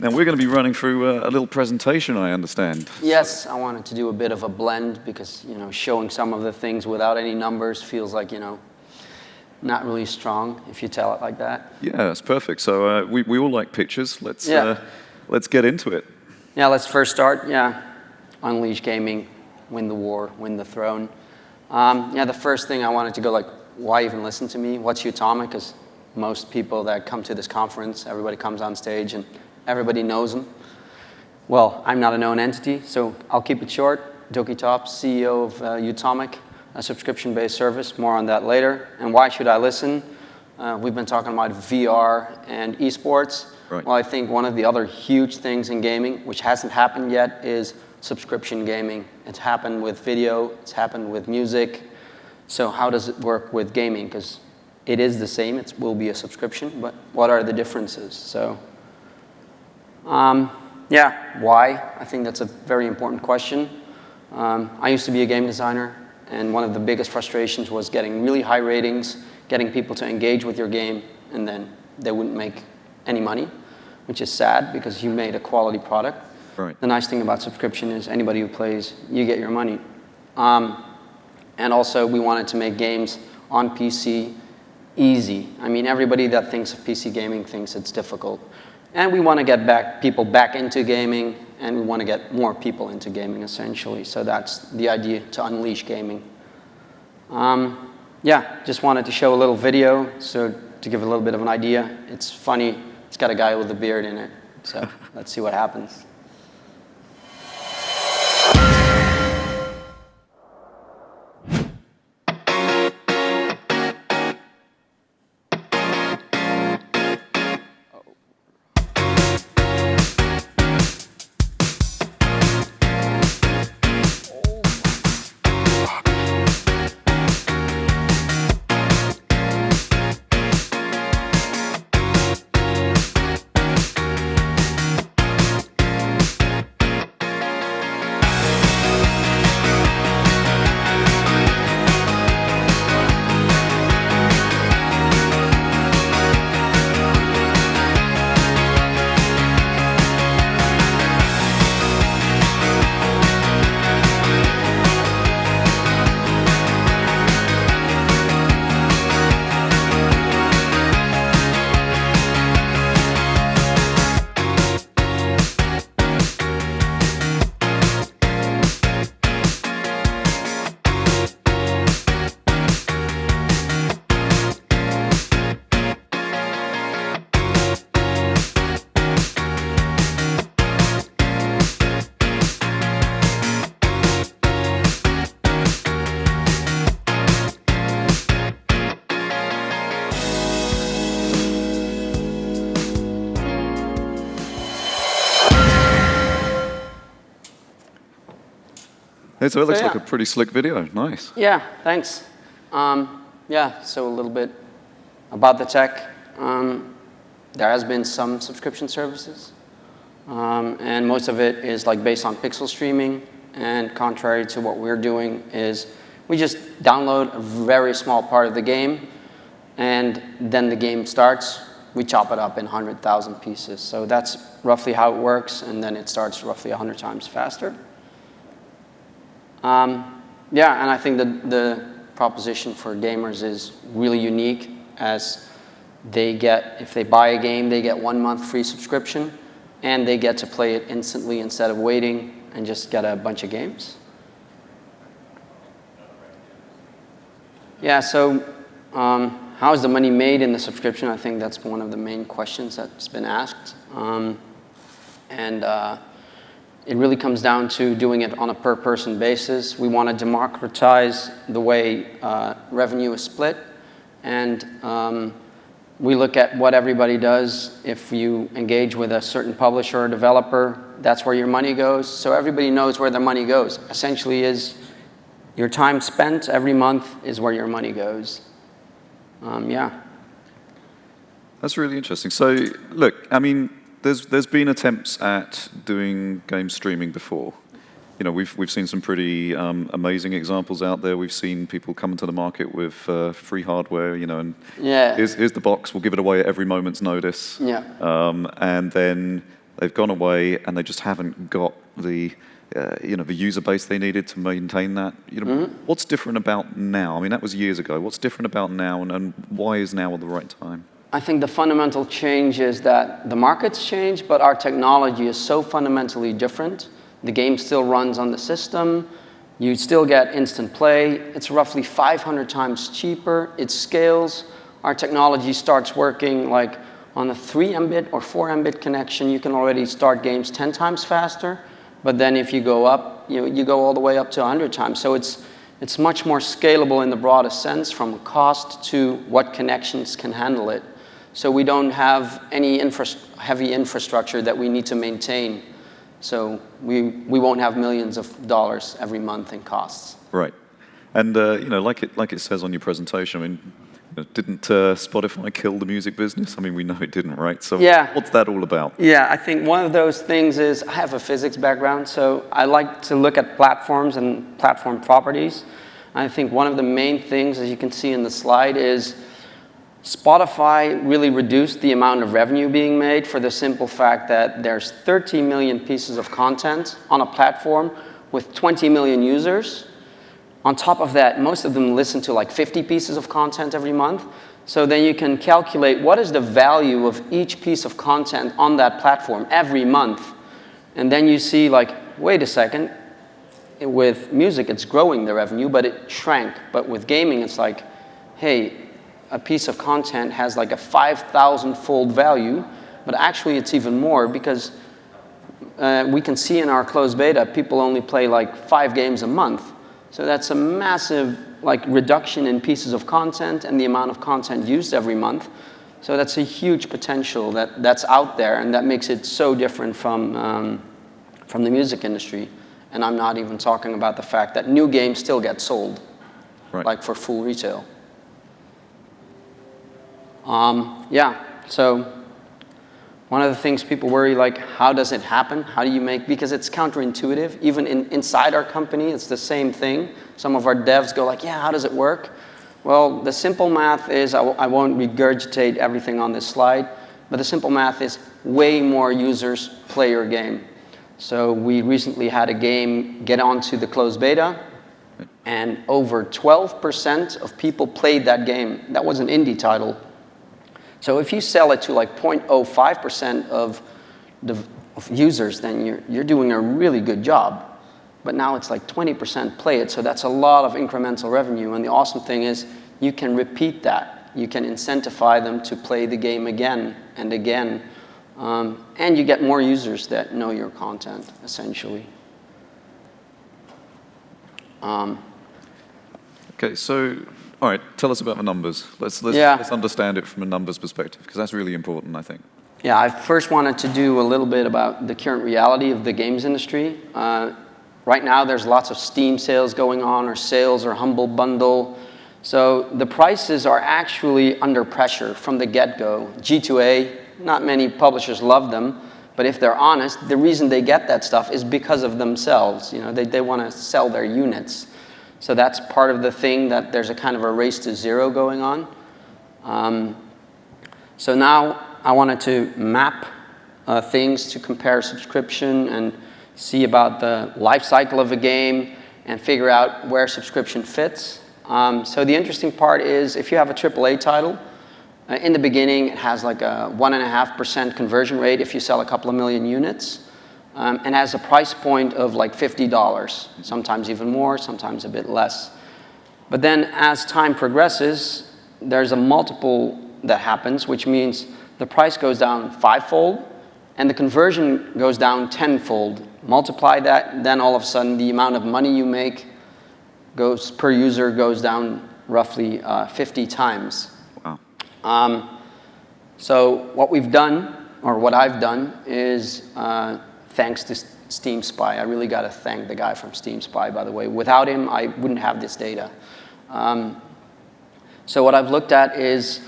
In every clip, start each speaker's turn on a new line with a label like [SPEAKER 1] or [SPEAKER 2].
[SPEAKER 1] Now we're going to be running through a little presentation, I understand.
[SPEAKER 2] Yes, I wanted to do a bit of a blend because, showing some of the things without any numbers feels like, not really strong if you tell it like that.
[SPEAKER 1] Yeah, that's perfect. So we all like pictures. Let's get into it.
[SPEAKER 2] Yeah, let's first start. Yeah, unleash gaming, win the war, win the throne. The first thing I wanted to go like, why even listen to me? What's Utomik? Because most people that come to this conference, everybody comes on stage and everybody knows them. Well, I'm not a known entity, so I'll keep it short. Doki, CEO of Utomik, a subscription-based service. More on that later. And why should I listen? We've been talking about VR and esports.
[SPEAKER 1] Right.
[SPEAKER 2] Well, I think one of the other huge things in gaming, which hasn't happened yet, is subscription gaming. It's happened with video. It's happened with music. So how does it work with gaming? Because it is the same. It will be a subscription. But what are the differences? So, why? I think that's a very important question. I used to be a game designer. And one of the biggest frustrations was getting really high ratings, getting people to engage with your game, and then they wouldn't make any money, which is sad because you made a quality product.
[SPEAKER 1] Right.
[SPEAKER 2] The nice thing about subscription is anybody who plays, you get your money. And also, we wanted to make games on PC easy. I mean, everybody that thinks of PC gaming thinks it's difficult. And we want to get people back into gaming, and we want to get more people into gaming, essentially. So that's the idea, to unleash gaming. Just wanted to show a little video, so to give a little bit of an idea. It's funny. It's got a guy with a beard in it. So let's see what happens.
[SPEAKER 1] Hey, so it looks like a pretty slick video. Nice.
[SPEAKER 2] Yeah, thanks. So a little bit about the tech. There has been some subscription services, and most of it is like based on pixel streaming. And contrary to what we're doing is we just download a very small part of the game, and then the game starts. We chop it up in 100,000 pieces. So that's roughly how it works, and then it starts roughly 100 times faster. And I think the proposition for gamers is really unique, as if they buy a game, they get 1 month free subscription, and they get to play it instantly instead of waiting and just get a bunch of games. Yeah, so how is the money made in the subscription? I think that's one of the main questions that's been asked. It really comes down to doing it on a per-person basis. We want to democratize the way revenue is split. And we look at what everybody does. If you engage with a certain publisher or developer, that's where your money goes. So everybody knows where their money goes. Essentially is your time spent every month is where your money goes.
[SPEAKER 1] That's really interesting. So, look, I mean, there's been attempts at doing game streaming before. You know, we've seen some pretty amazing examples out there. We've seen people come into the market with free hardware, you know, and here's the box. We'll give it away at every moment's notice.
[SPEAKER 2] Yeah.
[SPEAKER 1] And then they've gone away, and they just haven't got the the user base they needed to maintain that. What's different about now? I mean, that was years ago. What's different about now, and why is now the right time?
[SPEAKER 2] I think the fundamental change is that the market's changed, but our technology is so fundamentally different. The game still runs on the system. You still get instant play. It's roughly 500 times cheaper. It scales. Our technology starts working like on a 3 Mbit or 4 Mbit connection. You can already start games 10 times faster. But then if you go up, you go all the way up to 100 times. So it's much more scalable in the broadest sense, from cost to what connections can handle it. So we don't have any heavy infrastructure that we need to maintain. So we won't have millions of dollars every month in costs.
[SPEAKER 1] Right. And like it says on your presentation, I mean, didn't Spotify kill the music business? I mean, we know it didn't, right? So
[SPEAKER 2] yeah.
[SPEAKER 1] What's that all about?
[SPEAKER 2] Yeah, I think one of those things is I have a physics background, so I like to look at platforms and platform properties. I think one of the main things, as you can see in the slide, is Spotify really reduced the amount of revenue being made for the simple fact that there's 30 million pieces of content on a platform with 20 million users. On top of that, most of them listen to like 50 pieces of content every month. So then you can calculate what is the value of each piece of content on that platform every month. And then you see like, wait a second, with music it's growing the revenue, but it shrank. But with gaming it's like, hey, a piece of content has like a 5,000-fold value, but actually it's even more because we can see in our closed beta, people only play like 5 games a month. So that's a massive reduction in pieces of content and the amount of content used every month. So that's a huge potential that's out there, and that makes it so different from the music industry. And I'm not even talking about the fact that new games still get sold,
[SPEAKER 1] right,
[SPEAKER 2] like for full retail. Yeah, so one of the things people worry, like, how does it happen? How do you make, because it's counterintuitive. Even inside our company, it's the same thing. Some of our devs go like, yeah, how does it work? Well, the simple math is, I won't regurgitate everything on this slide, but the simple math is way more users play your game. So we recently had a game get onto the closed beta, and over 12% of people played that game. That was an indie title. So if you sell it to like 0.05% of users, then you're doing a really good job. But now it's like 20% play it, so that's a lot of incremental revenue. And the awesome thing is you can repeat that. You can incentivize them to play the game again and again. And you get more users that know your content, essentially.
[SPEAKER 1] Okay, so all right, tell us about the numbers. Let's understand it from a numbers perspective, because that's really important, I think.
[SPEAKER 2] Yeah, I first wanted to do a little bit about the current reality of the games industry. Right now, there's lots of Steam sales going on, or sales, or Humble Bundle. So the prices are actually under pressure from the get-go. G2A, not many publishers love them, but if they're honest, the reason they get that stuff is because of themselves. You know, they want to sell their units. So that's part of the thing, that there's a kind of a race to zero going on. So now I wanted to map things to compare subscription and see about the life cycle of a game and figure out where subscription fits. So the interesting part is, if you have a AAA title, in the beginning it has like a 1.5% conversion rate if you sell a couple of million units. And has a price point of like $50, sometimes even more, sometimes a bit less. But then as time progresses, there's a multiple that happens, which means the price goes down 5-fold and the conversion goes down 10-fold. Multiply that, then all of a sudden the amount of money you make per user goes down roughly 50 times.
[SPEAKER 1] Wow.
[SPEAKER 2] So what we've done, or what I've done, is thanks to Steam Spy. I really got to thank the guy from Steam Spy, by the way. Without him, I wouldn't have this data. So what I've looked at is,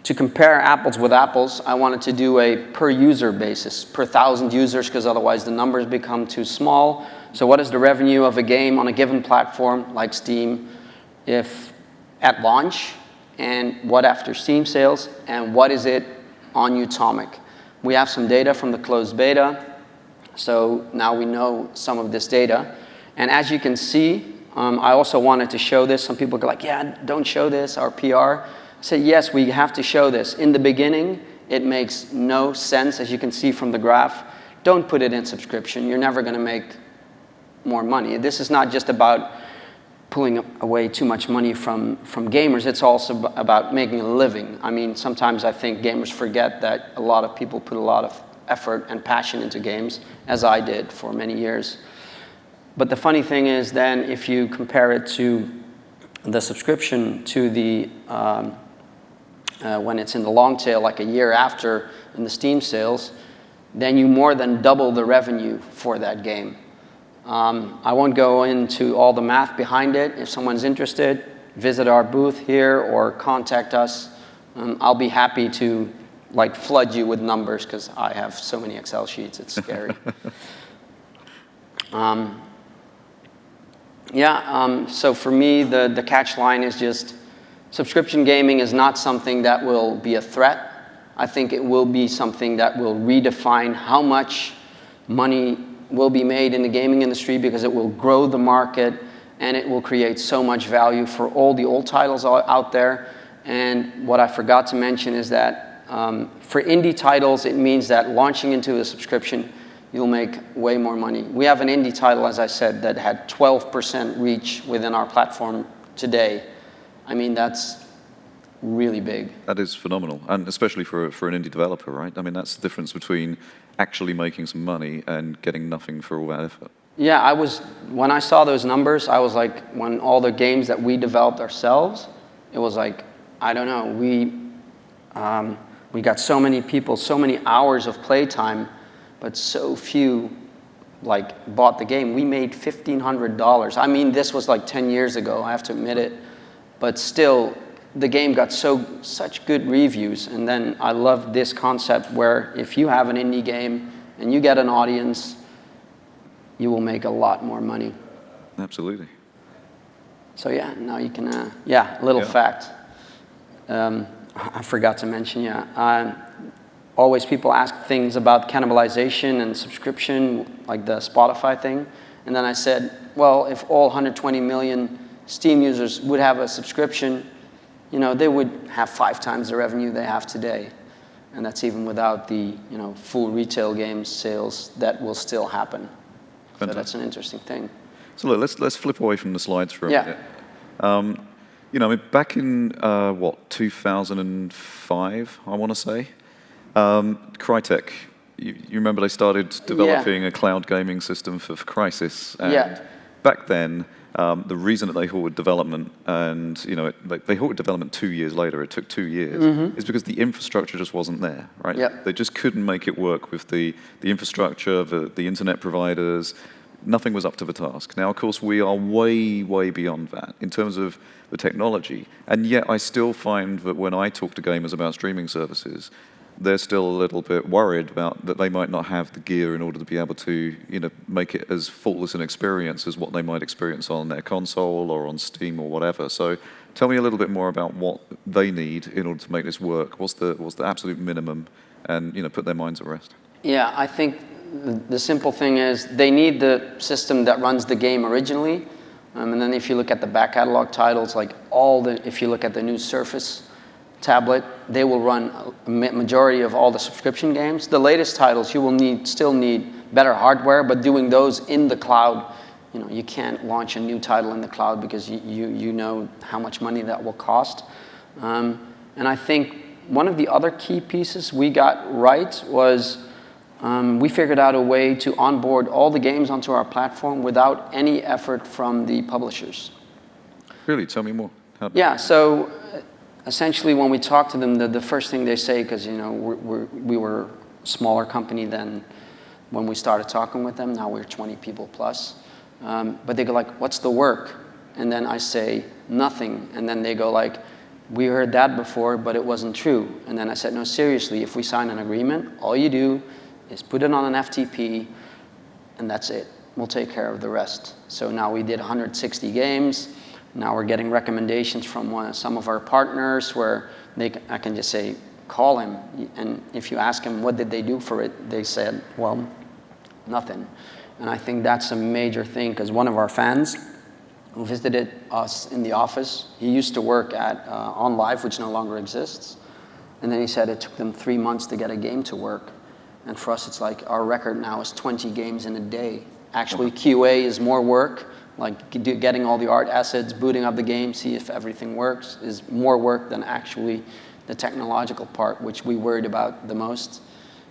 [SPEAKER 2] to compare apples with apples, I wanted to do a per user basis, per 1,000 users, because otherwise the numbers become too small. So what is the revenue of a game on a given platform, like Steam, if at launch, and what after Steam sales, and what is it on Utomik? We have some data from the closed beta. So now we know some of this data. And as you can see, I also wanted to show this. Some people go like, yeah, don't show this, our PR. I said, yes, we have to show this. In the beginning, it makes no sense, as you can see from the graph. Don't put it in subscription. You're never going to make more money. This is not just about pulling away too much money from gamers. It's also about making a living. I mean, sometimes I think gamers forget that a lot of people put a lot of effort and passion into games, as I did for many years. But the funny thing is then, if you compare it to the subscription to the when it's in the long tail, like a year after in the Steam sales, then you more than double the revenue for that game. I won't go into all the math behind it. If someone's interested, visit our booth here or contact us. I'll be happy to like flood you with numbers because I have so many Excel sheets, it's scary. So for me, the catch line is just subscription gaming is not something that will be a threat. I think it will be something that will redefine how much money will be made in the gaming industry, because it will grow the market and it will create so much value for all the old titles out there. And what I forgot to mention is that for indie titles, it means that launching into a subscription, you'll make way more money. We have an indie title, as I said, that had 12% reach within our platform today. I mean, that's really big.
[SPEAKER 1] That is phenomenal, and especially for an indie developer, right? I mean, that's the difference between actually making some money and getting nothing for all that effort.
[SPEAKER 2] Yeah, when I saw those numbers, I was like, when all the games that we developed ourselves, it was like, I don't know, we got so many people, so many hours of playtime, but so few like bought the game. We made $1,500. I mean, this was like 10 years ago, I have to admit it, but still, the game got such good reviews. And then I love this concept where if you have an indie game and you get an audience, you will make a lot more money.
[SPEAKER 1] Absolutely.
[SPEAKER 2] So yeah, now you can, fact. I forgot to mention, always people ask things about cannibalization and subscription, like the Spotify thing. And then I said, well, if all 120 million Steam users would have a subscription, you know, they would have 5 times the revenue they have today. And that's even without the, full retail games sales that will still happen. Fantastic. So that's an interesting thing.
[SPEAKER 1] So look, let's flip away from the slides for a minute. Back in, 2005, I want to say, Crytek, you remember they started developing a cloud gaming system for Crysis. And back then, the reason that they halted development, and they halted development 2 years later, it took 2 years, is because the infrastructure just wasn't there, right?
[SPEAKER 2] Yep.
[SPEAKER 1] They just couldn't make it work with the infrastructure, the internet providers. Nothing was up to the task. Now, of course, we are way, way beyond that in terms of the technology. And yet I still find that when I talk to gamers about streaming services, they're still a little bit worried about that they might not have the gear in order to be able to, make it as faultless an experience as what they might experience on their console or on Steam or whatever. So tell me a little bit more about what they need in order to make this work. What's the absolute minimum, and put their minds at rest.
[SPEAKER 2] Yeah, I think the simple thing is they need the system that runs the game originally. And then if you look at the back catalog titles, like if you look at the new Surface tablet, they will run a majority of all the subscription games. The latest titles, you will still need better hardware, but doing those in the cloud, you can't launch a new title in the cloud because you know how much money that will cost. And I think one of the other key pieces we got right was we figured out a way to onboard all the games onto our platform without any effort from the publishers.
[SPEAKER 1] Really? Tell me more.
[SPEAKER 2] So essentially when we talk to them, the first thing they say, because we were a smaller company than when we started talking with them, now we're 20 people plus, but they go like, what's the work? And then I say, nothing. And then they go like, we heard that before, but it wasn't true. And then I said, no, seriously, if we sign an agreement, all you do is put it on an FTP, and that's it. We'll take care of the rest. So now we did 160 games. Now we're getting recommendations from some of our partners where I can just say, call him, and if you ask him what did they do for it, they said, well, nothing. And I think that's a major thing, because one of our fans who visited us in the office, he used to work at OnLive, which no longer exists, and then he said it took them 3 months to get a game to work. And for us, it's like our record now is 20 games in a day. Actually, QA is more work, like getting all the art assets, booting up the game, see if everything works, is more work than actually the technological part, which we worried about the most.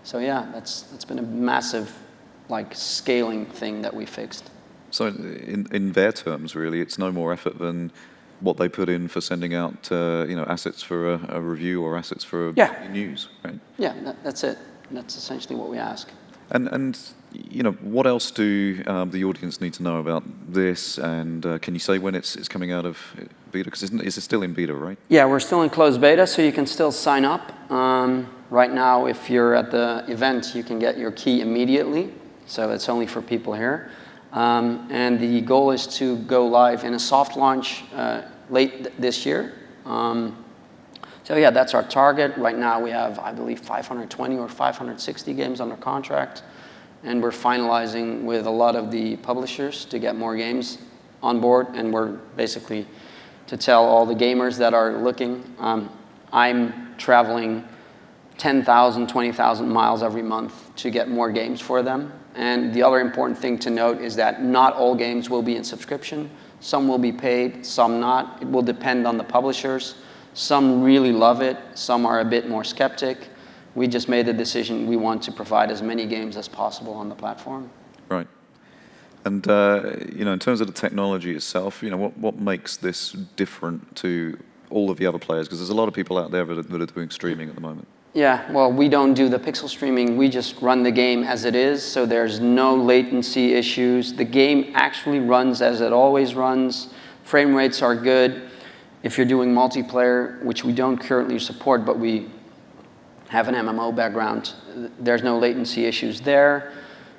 [SPEAKER 2] So yeah, that's been a massive like scaling thing that we fixed.
[SPEAKER 1] So in their terms, really, it's no more effort than what they put in for sending out assets for a review or assets for news, right?
[SPEAKER 2] Yeah, that's it. That's essentially what we ask.
[SPEAKER 1] And what else do the audience need to know about this? And can you say when it's coming out of beta? Because is it still in beta, right?
[SPEAKER 2] Yeah, we're still in closed beta, so you can still sign up. Right now, if you're at the event, you can get your key immediately. So it's only for people here. And the goal is to go live in a soft launch late this year. So yeah, that's our target. Right now we have, I believe, 520 or 560 games under contract. And we're finalizing with a lot of the publishers to get more games on board. And we're basically to tell all the gamers that are looking, I'm traveling 10,000, 20,000 miles every month to get more games for them. And the other important thing to note is that not all games will be in subscription. Some will be paid, some not. It will depend on the publishers. Some really love it. Some are a bit more skeptic. We just made the decision we want to provide as many games as possible on the platform.
[SPEAKER 1] Right. And in terms of the technology itself, what makes this different to all of the other players? Because there's a lot of people out there that are doing streaming at the moment.
[SPEAKER 2] Yeah, well, we don't do the pixel streaming. We just run the game as it is, so there's no latency issues. The game actually runs as it always runs. Frame rates are good. If you're doing multiplayer, which we don't currently support, but we have an MMO background, there's no latency issues there.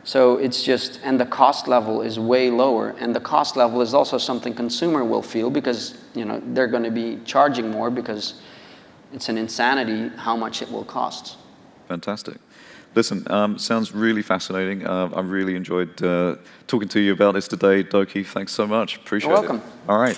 [SPEAKER 2] So it's just, and the cost level is way lower. And the cost level is also something consumer will feel because, they're going to be charging more because it's an insanity how much it will cost.
[SPEAKER 1] Fantastic. Listen, sounds really fascinating. I really enjoyed talking to you about this today, Doki. Thanks so much. Appreciate it.
[SPEAKER 2] You're welcome.
[SPEAKER 1] All right.